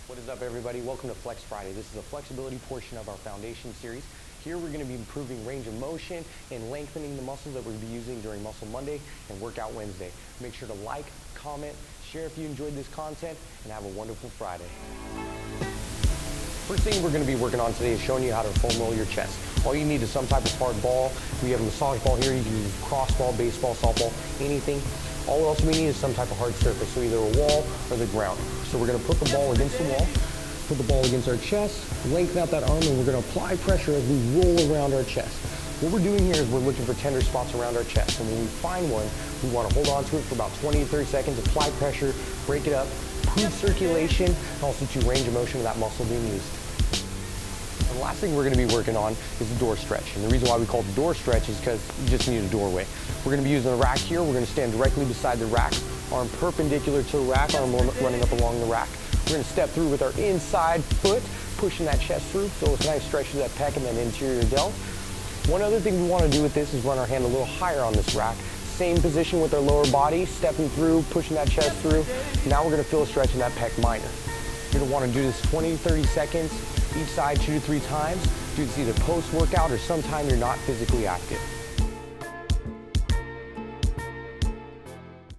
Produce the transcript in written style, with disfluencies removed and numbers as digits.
What is up, everybody? Welcome to Flex Friday. This is the flexibility portion of our foundation series. Here we're going to be improving range of motion and lengthening the muscles that we're going to be using during Muscle Monday and Workout Wednesday. Make sure to like, comment, share if you enjoyed this content, and have a wonderful Friday. First thing we're going to be working on today is showing you how to foam roll your chest. All you need is some type of hard ball. We have a massage ball here. You can use crossball, baseball, softball, anything. All else we need is some type of hard surface, so either a wall or the ground. So we're going to put the ball against the wall, put the ball against our chest, lengthen out that arm, and we're going to apply pressure as we roll around our chest. What we're doing here is we're looking for tender spots around our chest, and when we find one, we want to hold on to it for about 20 to 30 seconds, apply pressure, break it up, improve circulation, and also to range of motion of that muscle being used. And the last thing we're going to be working on is the door stretch. And the reason why we call it the door stretch is because you just need a doorway. We're going to be using a rack here. We're going to stand directly beside the rack, arm perpendicular to the rack, arm running up along the rack. We're going to step through with our inside foot, pushing that chest through, so it's a nice stretch to that pec and that interior delt. One other thing we want to do with this is run our hand a little higher on this rack. Same position with our lower body, stepping through, pushing that chest through. Now we're going to feel a stretch in that pec minor. You're going to want to do this 20 to 30 seconds, each side 2 to 3 times. Do this either post-workout or sometime you're not physically active.